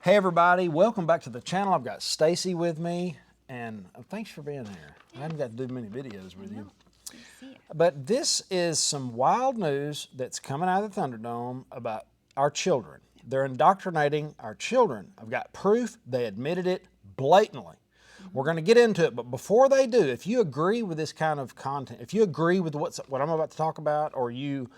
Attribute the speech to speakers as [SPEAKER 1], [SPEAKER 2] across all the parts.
[SPEAKER 1] Hey everybody, welcome back to the channel. I've got Stacey with me, and thanks for being here. I haven't got to do many videos with you.
[SPEAKER 2] Good to see you.
[SPEAKER 1] But this is some wild news that's coming out of the Thunderdome about our children. They're indoctrinating our children. I've got proof. They admitted it blatantly. We're going to get into it, but before they do, if you agree with this kind of content, if you agree with what I'm about to talk about, or you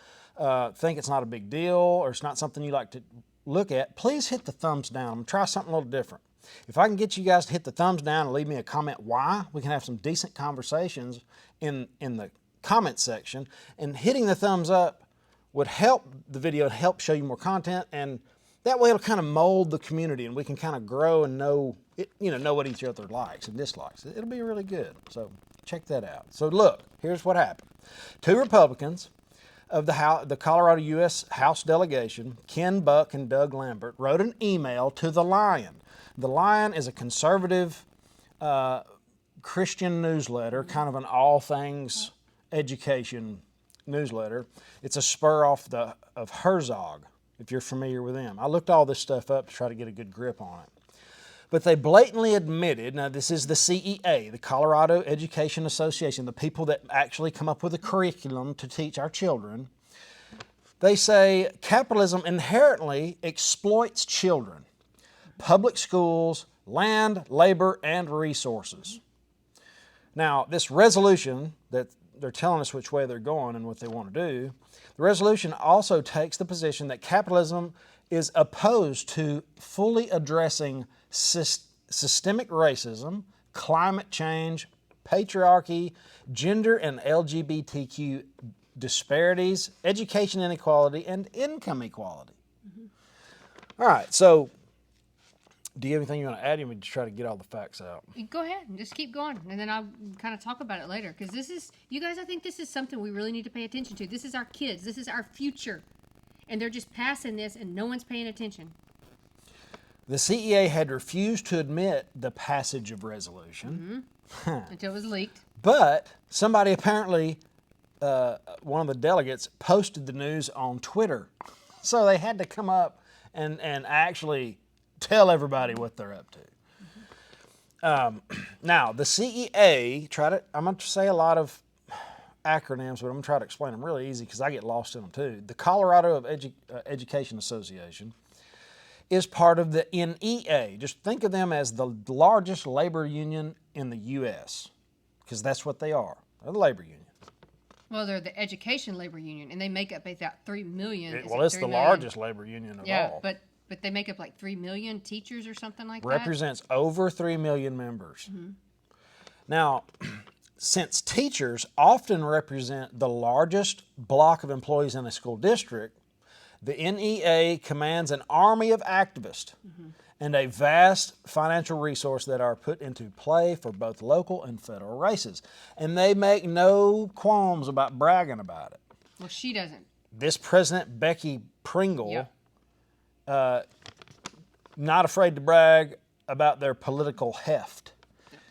[SPEAKER 1] think it's not a big deal, or it's not something you like to look at, please hit the thumbs down. I'm going to try something a little different. If I can get you guys to hit the thumbs down and leave me a comment why, we can have some decent conversations in the comment section. And hitting the thumbs up would help the video, help show you more content, and that way it'll kind of mold the community and we can kind of grow and know what each other likes and dislikes. It'll be really good. So check that out. So look, here's what happened. Two Republicans of the Colorado U.S. House delegation, Ken Buck and Doug Lambert, wrote an email to The Lion. The Lion is a conservative Christian newsletter, kind of an all things education newsletter. It's a spur off of Herzog, if you're familiar with them. I looked all this stuff up to try to get a good grip on it. But they blatantly admitted, now this is the CEA, the Colorado Education Association, the people that actually come up with a curriculum to teach our children. They say capitalism inherently exploits children, public schools, land, labor, and resources. Now, this resolution that they're telling us which way they're going and what they want to do, the resolution also takes the position that capitalism is opposed to fully addressing systemic racism, climate change, patriarchy, gender and LGBTQ disparities, education inequality, and income equality. All right, so do you have anything you want to add? You want to try to get all the facts out?
[SPEAKER 2] Go ahead and just keep going, and then I'll kind of talk about it later. Because this is, you guys, I think this is something we really need to pay attention to. This is our kids. This is our future. And they're just passing this, and no one's paying attention.
[SPEAKER 1] The CEA had refused to admit the passage of resolution.
[SPEAKER 2] Until it was leaked.
[SPEAKER 1] But somebody apparently, one of the delegates, posted the news on Twitter. So they had to come up and actually tell everybody what they're up to. Now, the CEA, I'm going to say a lot of acronyms, but I'm going to try to explain them really easy because I get lost in them too. The Colorado Education Association is part of the NEA. Just think of them as the largest labor union in the U.S. because that's what they are. They're the labor union.
[SPEAKER 2] Well, they're the education labor union, and they make up about 3 million.
[SPEAKER 1] It's the largest labor union of all.
[SPEAKER 2] Yeah, but they make up like 3 million teachers or something like that.
[SPEAKER 1] Represents over 3 million members. Now, since teachers often represent the largest block of employees in a school district, the NEA commands an army of activists and a vast financial resource that are put into play for both local and federal races. And they make no qualms about bragging about it.
[SPEAKER 2] Well, she doesn't.
[SPEAKER 1] This President Becky Pringle, not afraid to brag about their political heft.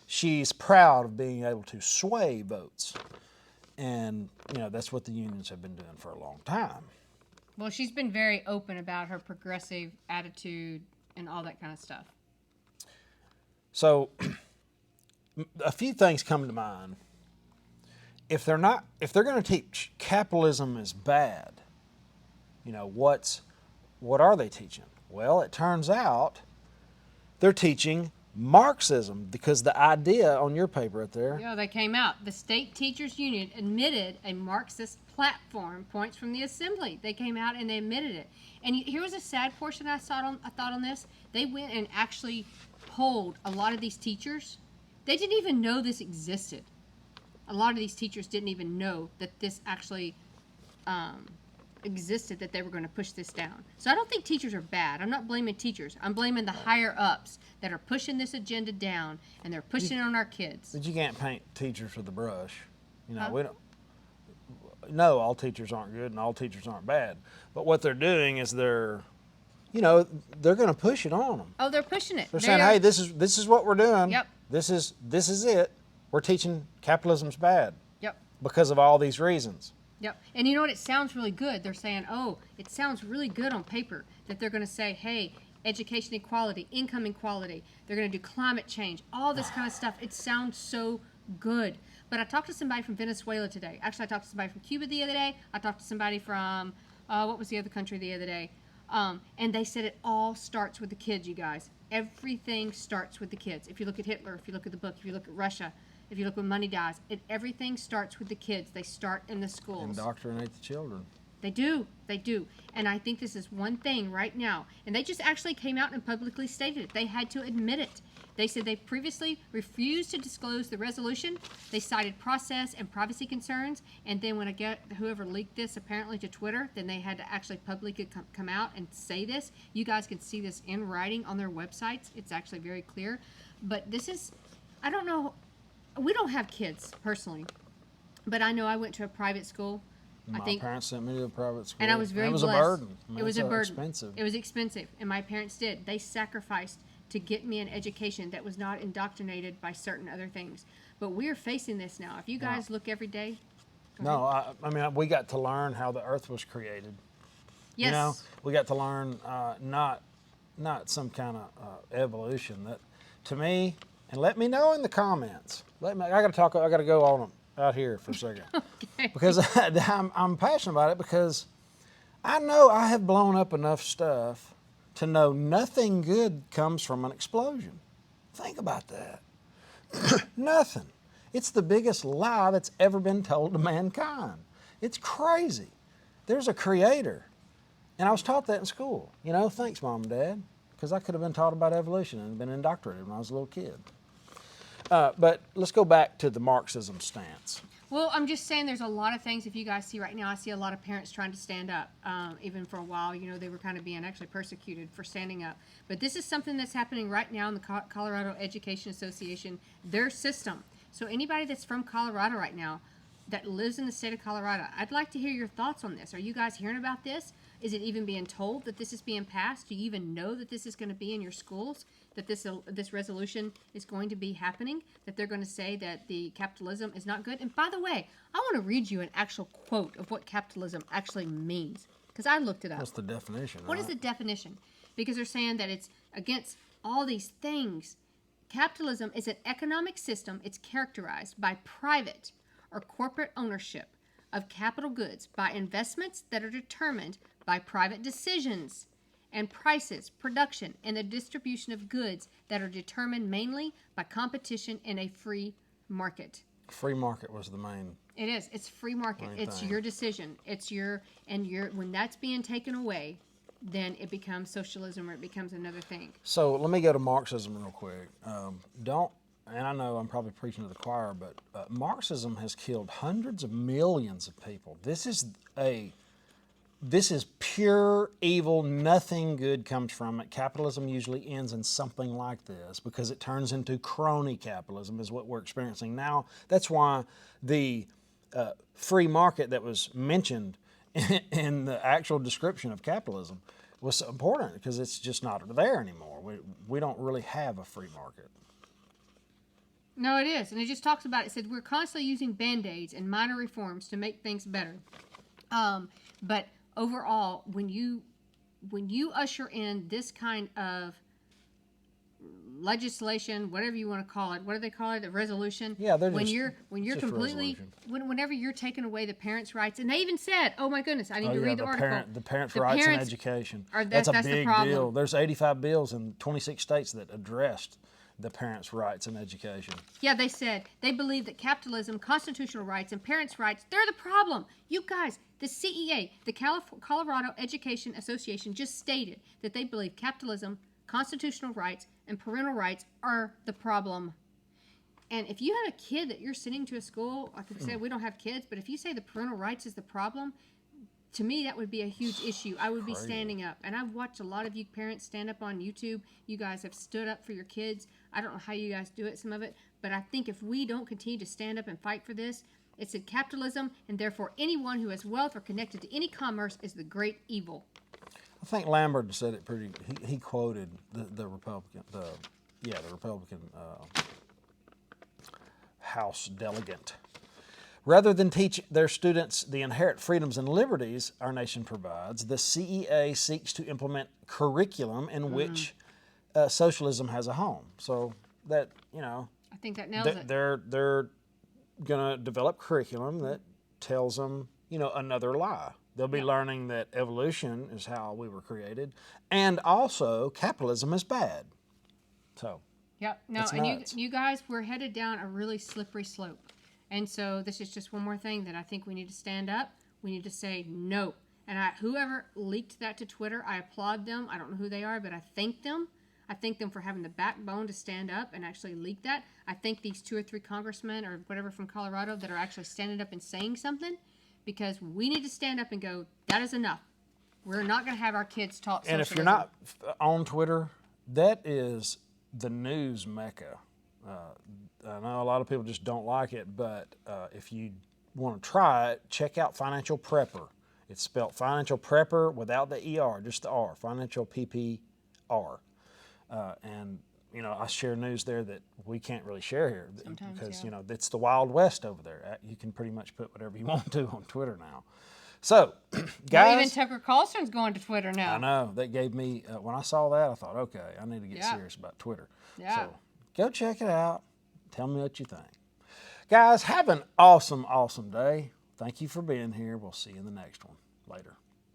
[SPEAKER 1] She's proud of being able to sway votes. And, that's what the unions have been doing for a long time.
[SPEAKER 2] Well, she's been very open about her progressive attitude and all that kind of stuff.
[SPEAKER 1] So, a few things come to mind. If they're going to teach capitalism is bad, what are they teaching? Well, it turns out they're teaching Marxism, because the idea on your paper right there.
[SPEAKER 2] Yeah, they came out. The State Teachers Union admitted a Marxist platform points from the assembly. They came out and they admitted it. And here was a sad portion I thought on this. They went and actually polled a lot of these teachers. They didn't even know this existed. A lot of these teachers didn't even know that this actually existed, that they were going to push this down. So I don't think teachers are bad. I'm not blaming teachers. I'm blaming the higher ups that are pushing this agenda down, and they're pushing it on our kids.
[SPEAKER 1] But you can't paint teachers with a brush. We don't. No, all teachers aren't good and all teachers aren't bad. But what they're doing is they're going to push it on them.
[SPEAKER 2] Oh, they're pushing it.
[SPEAKER 1] They're saying, hey, this is what we're doing.
[SPEAKER 2] Yep.
[SPEAKER 1] This is it. We're teaching capitalism's bad.
[SPEAKER 2] Yep.
[SPEAKER 1] Because of all these reasons.
[SPEAKER 2] Yep. And you know what? It sounds really good. They're saying, oh, it sounds really good on paper that they're going to say, hey, education equality, income equality. They're going to do climate change, all this kind of stuff. It sounds so good. But I talked to somebody from Venezuela today. Actually, I talked to somebody from Cuba the other day. I talked to somebody from, what was the other country the other day? And they said it all starts with the kids, you guys. Everything starts with the kids. If you look at Hitler, if you look at the book, if you look at Russia, if you look when money dies, everything starts with the kids. They start in the schools.
[SPEAKER 1] Indoctrinate the children.
[SPEAKER 2] They do. They do. And I think this is one thing right now. And they just actually came out and publicly stated it. They had to admit it. They said they previously refused to disclose the resolution. They cited process and privacy concerns. And then when whoever leaked this apparently to Twitter, then they had to actually publicly come out and say this. You guys can see this in writing on their websites. It's actually very clear. But this is, I don't know, we don't have kids personally. But I know I went to a private school.
[SPEAKER 1] My parents sent me to a private school.
[SPEAKER 2] And I was very blessed.
[SPEAKER 1] It was a burden.
[SPEAKER 2] It was a burden.
[SPEAKER 1] Expensive.
[SPEAKER 2] It was expensive. And my parents did. They sacrificed to get me an education that was not indoctrinated by certain other things. But we're facing this now. If you guys look every day.
[SPEAKER 1] No, I mean, we got to learn how the earth was created.
[SPEAKER 2] Yes.
[SPEAKER 1] You know, we got to learn not some kind of evolution. That, to me, and let me know in the comments. I got to go on out here for a second.
[SPEAKER 2] Okay.
[SPEAKER 1] Because I'm passionate about it, because I know I have blown up enough stuff to know nothing good comes from an explosion. Think about that. Nothing. It's the biggest lie that's ever been told to mankind. It's crazy. There's a creator. And I was taught that in school. You know, thanks, Mom and Dad, because I could have been taught about evolution and been indoctrinated when I was a little kid. But let's go back to the Marxism stance.
[SPEAKER 2] Well, I'm just saying there's a lot of things. If you guys see right now, I see a lot of parents trying to stand up. Even for a while, you know, they were kind of being actually persecuted for standing up. But this is something that's happening right now in the Colorado Education Association, their system. So anybody that's from Colorado right now that lives in the state of Colorado, I'd like to hear your thoughts on this. Are you guys hearing about this? Is it even being told that this is being passed? Do you even know that this is going to be in your schools, that this resolution is going to be happening, that they're going to say that the capitalism is not good? And by the way, I want to read you an actual quote of what capitalism actually means, because I looked it up.
[SPEAKER 1] What's the definition?
[SPEAKER 2] What is the definition? Because they're saying that it's against all these things. Capitalism is an economic system. It's characterized by private or corporate ownership of capital goods by investments that are determined by private decisions and prices, production, and the distribution of goods that are determined mainly by competition in a free market.
[SPEAKER 1] Free market was the main.
[SPEAKER 2] It is. It's free market. It's your decision. It's when that's being taken away, then it becomes socialism, or it becomes another thing.
[SPEAKER 1] So let me go to Marxism real quick. And I know I'm probably preaching to the choir, but Marxism has killed hundreds of millions of people. This is pure evil. Nothing good comes from it. Capitalism usually ends in something like this, because it turns into crony capitalism, is what we're experiencing now. That's why the free market that was mentioned in the actual description of capitalism was so important, because it's just not there anymore. We don't really have a free market.
[SPEAKER 2] No, it is. And it just talks about it. It said we're constantly using Band-Aids and minor reforms to make things better. But overall, when you usher in this kind of legislation, whatever you want to call it, what do they call it? A resolution?
[SPEAKER 1] Yeah,
[SPEAKER 2] when you're completely whenever you're taking away the parents' rights, and they even said, "Oh my goodness, I need to read the article."
[SPEAKER 1] The parents' rights in education.
[SPEAKER 2] That's
[SPEAKER 1] a
[SPEAKER 2] the
[SPEAKER 1] big
[SPEAKER 2] problem.
[SPEAKER 1] deal. There's 85 bills in 26 states that addressed the parents' rights in education.
[SPEAKER 2] Yeah, they said they believe that capitalism, constitutional rights, and parents' rights, they're the problem. You guys, the CEA, the Colorado Education Association, just stated that they believe capitalism, constitutional rights, and parental rights are the problem. And if you have a kid that you're sending to a school, like I said, we don't have kids, but if you say the parental rights is the problem, to me, that would be a huge issue. I would be standing up. And I've watched a lot of you parents stand up on YouTube. You guys have stood up for your kids. I don't know how you guys do it, some of it. But I think if we don't continue to stand up and fight for this, it's in capitalism, and therefore anyone who has wealth or connected to any commerce is the great evil.
[SPEAKER 1] I think Lambert said it pretty. He quoted the Republican, the Republican House delegate Rather than teach their students the inherent freedoms and liberties our nation provides, the CEA seeks to implement curriculum in which socialism has a home. So that,
[SPEAKER 2] I think that nails it.
[SPEAKER 1] they're going to develop curriculum that tells them, another lie. They'll be learning that evolution is how we were created, and also capitalism is bad. So,
[SPEAKER 2] Yep. No,
[SPEAKER 1] it's
[SPEAKER 2] and
[SPEAKER 1] nuts.
[SPEAKER 2] you guys, we're headed down a really slippery slope. And so this is just one more thing that I think we need to stand up. We need to say no. And whoever leaked that to Twitter, I applaud them. I don't know who they are, but I thank them. I thank them for having the backbone to stand up and actually leak that. I thank these 2 or 3 congressmen or whatever from Colorado that are actually standing up and saying something, because we need to stand up and go, that is enough. We're not going to have our kids taught socialism.
[SPEAKER 1] And if you're not on Twitter, that is the news mecca. I know a lot of people just don't like it, but if you want to try it, check out Financial Prepper. It's spelled Financial Prepper without the ER, just the R, Financial PPR. And, I share news there that we can't really share here because, it's the Wild West over there. You can pretty much put whatever you want to on Twitter now. So, guys.
[SPEAKER 2] Even Tucker Carlson's going to Twitter now.
[SPEAKER 1] I know. That gave me, when I saw that, I thought, okay, I need to get serious about Twitter.
[SPEAKER 2] Yeah.
[SPEAKER 1] So, go check it out. Tell me what you think. Guys, have an awesome, awesome day. Thank you for being here. We'll see you in the next one. Later.